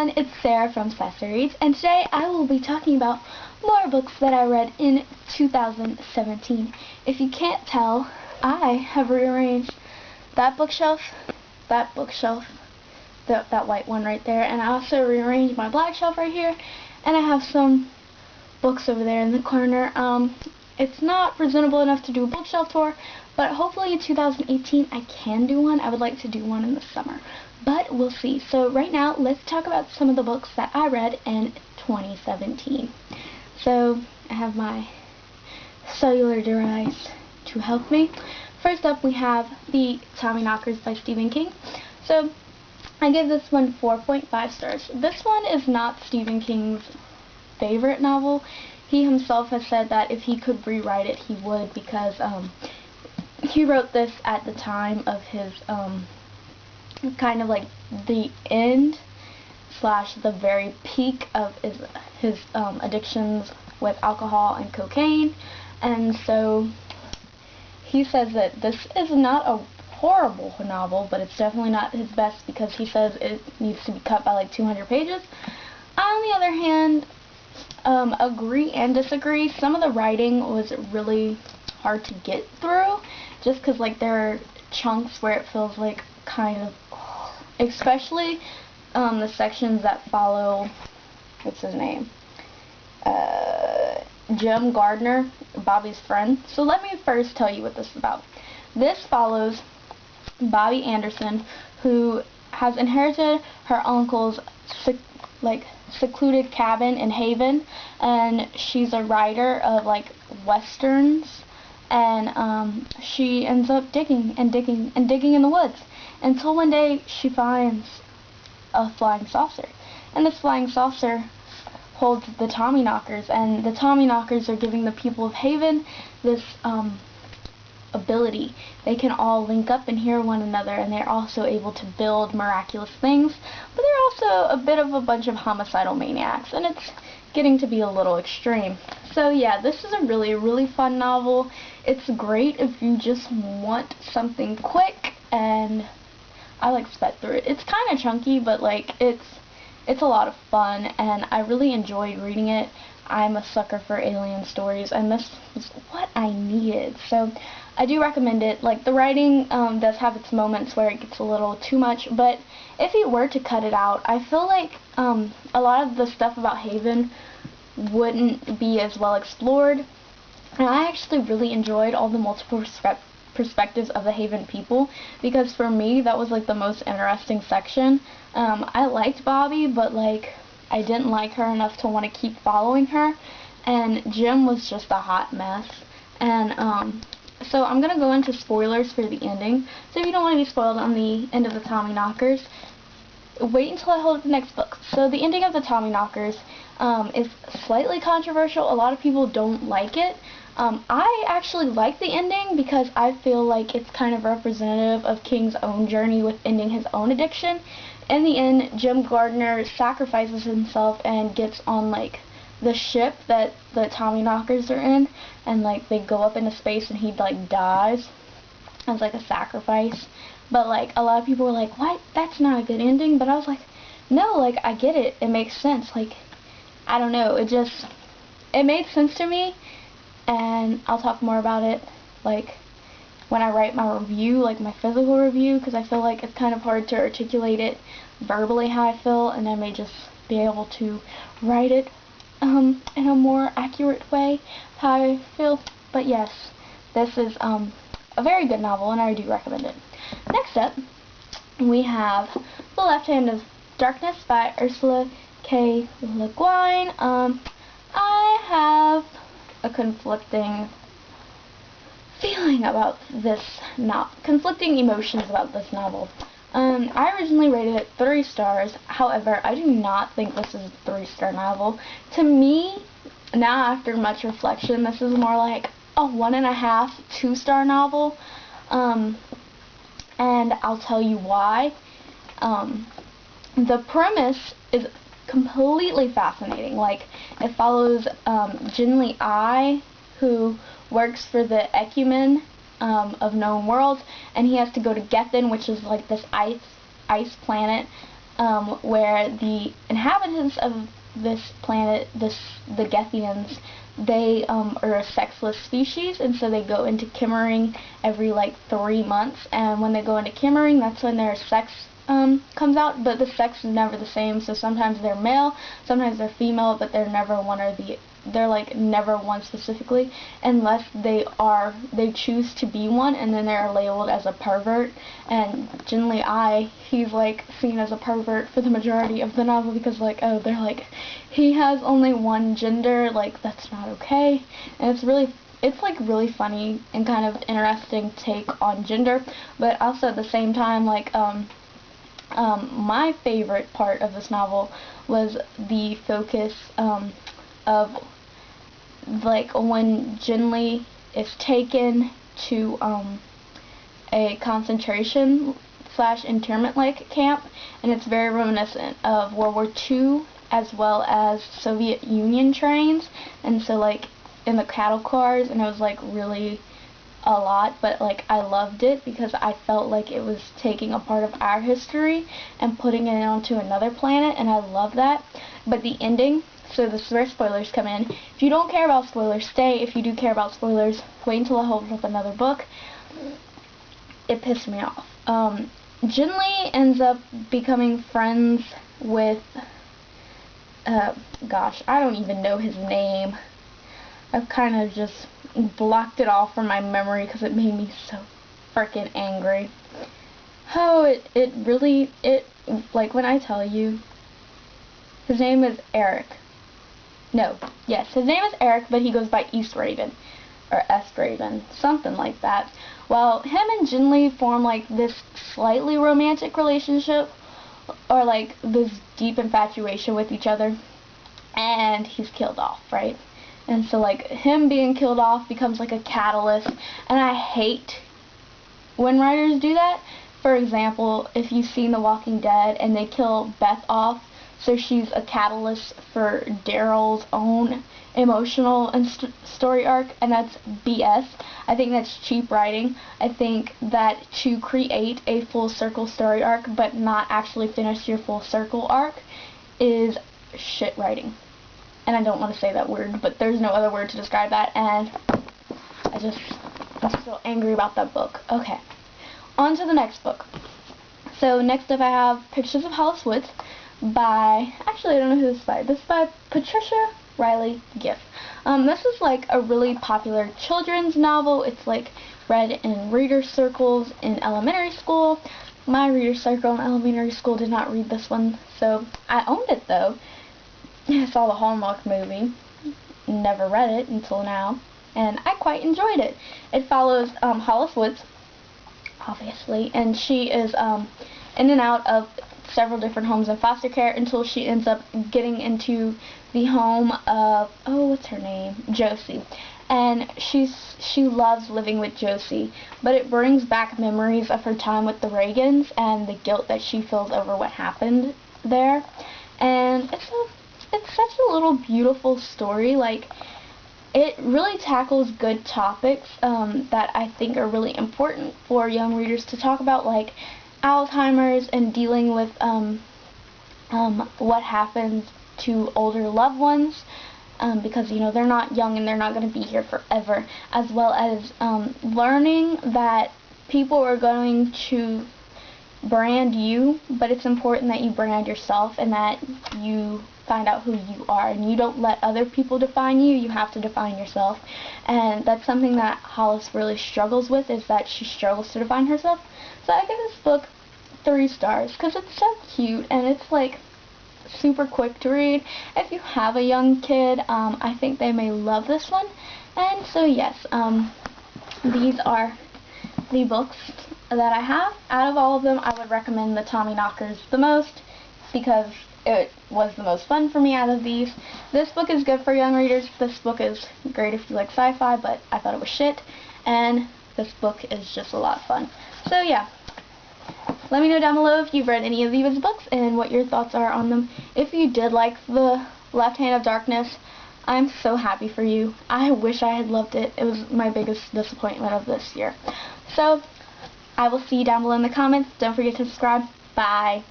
everyone, it's Sarah from Sci-fi Reads, and today I will be talking about more books that I read in 2017. If you can't tell, I have rearranged that bookshelf, that white one right there, and I also rearranged my black shelf right here, and I have some books over there in the corner. It's not presentable enough to do a bookshelf tour, but hopefully in 2018 I can do one. I would like to do one in the summer, but we'll see. So right now, let's talk about some of the books that I read in 2017. So I have my cellular device to help me. First up, we have the Tommyknockers by Stephen King. So I give this one 4.5 stars. This one is not Stephen King's favorite novel. He himself has said that if he could rewrite it, he would, because he wrote this at the time of his kind of like the end slash the very peak of his addictions with alcohol and cocaine, and so he says that this is not a horrible novel, but it's definitely not his best, because he says it needs to be cut by like 200 pages. On the other hand, agree and disagree. Some of the writing was really hard to get through, just because like there are chunks where it feels like kind of, especially the sections that follow, what's his name, Jim Gardner, Bobby's friend. So let me first tell you what this is about. This follows Bobby Anderson, who has inherited her uncle's secluded cabin in Haven, and she's a writer of like westerns, and she ends up digging and digging and digging in the woods until one day she finds a flying saucer, and this flying saucer holds the Tommyknockers, and the Tommyknockers are giving the people of Haven this ability. They can all link up and hear one another, and they're also able to build miraculous things, but they're also a bit of a bunch of homicidal maniacs, and it's getting to be a little extreme. So yeah, this is a really fun novel. It's great if you just want something quick, and I like sped through it. It's kind of chunky, but like it's a lot of fun, and I really enjoyed reading it. I'm a sucker for alien stories, and this was what I needed. So I do recommend it. Like, the writing does have its moments where it gets a little too much, but if you were to cut it out, I feel like a lot of the stuff about Haven wouldn't be as well explored. And I actually really enjoyed all the multiple perspectives of the Haven people, because for me that was like the most interesting section. I liked Bobby, but like I didn't like her enough to want to keep following her, and Jim was just a hot mess. And so I'm gonna go into spoilers for the ending, so if you don't want to be spoiled on the end of the Tommyknockers, wait until I hold up the next book. So the ending of the Tommyknockers is slightly controversial. A lot of people don't like it. I actually like the ending because I feel like it's kind of representative of King's own journey with ending his own addiction. In the end, Jim Gardner sacrifices himself and gets on like the ship that the Tommyknockers are in, and like they go up into space, and he like dies as like a sacrifice. But like a lot of people were like, what? That's not a good ending. But I was like, no, like I get it. It makes sense. Like, I don't know. It made sense to me. And I'll talk more about it like when I write my review, like my physical review, because I feel like it's kind of hard to articulate it verbally how I feel, and I may just be able to write it in a more accurate way how I feel. But yes, this is a very good novel, and I do recommend it. Next up, we have The Left Hand of Darkness by Ursula K. Le Guin. I have a conflicting feeling about this conflicting emotions about this novel. I originally rated it 3 stars. However, I do not think this is a 3-star novel. To me, now after much reflection, this is more like a 1.5, 2-star novel. And I'll tell you why. The premise is completely fascinating. Like, it follows Jinli Ai, who works for the Ecumen of known worlds, and he has to go to Gethin, which is like this ice planet, where the inhabitants of this planet, the Gethians, they are a sexless species, and so they go into Kimmering every like 3 months, and when they go into Kimmering, that's when their sex comes out, but the sex is never the same, so sometimes they're male, sometimes they're female, but they're never they're like never one specifically, unless they choose to be one, and then they're labeled as a pervert, and generally he's like seen as a pervert for the majority of the novel, because like, oh, they're like, he has only one gender, like, that's not okay, and it's like really funny and kind of interesting take on gender, but also at the same time, like, my favorite part of this novel was the focus of like when Jinli is taken to a concentration / internment like camp, and it's very reminiscent of World War II as well as Soviet Union trains, and so like in the cattle cars, and it was like really a lot, but like I loved it because I felt like it was taking a part of our history and putting it onto another planet, and I love that. But the ending, so this is where spoilers come in. If you don't care about spoilers, stay. If you do care about spoilers, wait until I hold up another book. It pissed me off. Jinli ends up becoming friends with gosh, I don't even know his name. I've kind of just blocked it off from my memory because it made me so freaking angry. Oh, it really, like when I tell you, his name is Eric. No, yes, his name is Eric, but he goes by East Raven, or Est Raven, something like that. Well, him and Jinli form like this slightly romantic relationship, or like this deep infatuation with each other, and he's killed off, right? And so like him being killed off becomes like a catalyst, and I hate when writers do that. For example, if you've seen The Walking Dead and they kill Beth off, so she's a catalyst for Daryl's own emotional and story arc, and that's BS. I think that's cheap writing. I think that to create a full circle story arc but not actually finish your full circle arc is shit writing. And I don't want to say that word, but there's no other word to describe that, and I'm so angry about that book. Okay, on to the next book. So next up I have Pictures of Hollis Woods by, actually I don't know who this is by. This is by Patricia Riley Giff. This is like a really popular children's novel. It's like read in reader circles in elementary school. My reader circle in elementary school did not read this one, so I owned it though. I saw the Hallmark movie, never read it until now, and I quite enjoyed it. It follows Hollis Woods, obviously, and she is in and out of several different homes in foster care until she ends up getting into the home of, oh, what's her name? Josie. And she loves living with Josie, but it brings back memories of her time with the Reagans and the guilt that she feels over what happened there. And it's such a little beautiful story. Like, it really tackles good topics that I think are really important for young readers to talk about, like Alzheimer's and dealing with what happens to older loved ones, because, you know, they're not young and they're not going to be here forever, as well as learning that people are going to brand you, but it's important that you brand yourself and that you find out who you are, and you don't let other people define you. You have to define yourself, and that's something that Hollis really struggles with, is that she struggles to define herself. So I give this book 3 stars because it's so cute and it's like super quick to read. If you have a young kid, I think they may love this one. And so yes, these are the books that I have. Out of all of them, I would recommend the Tommyknockers the most because it was the most fun for me out of these. This book is good for young readers. This book is great if you like sci-fi, but I thought it was shit. And this book is just a lot of fun. So yeah, let me know down below if you've read any of these books and what your thoughts are on them. If you did like The Left Hand of Darkness, I'm so happy for you. I wish I had loved it. It was my biggest disappointment of this year. So I will see you down below in the comments. Don't forget to subscribe. Bye.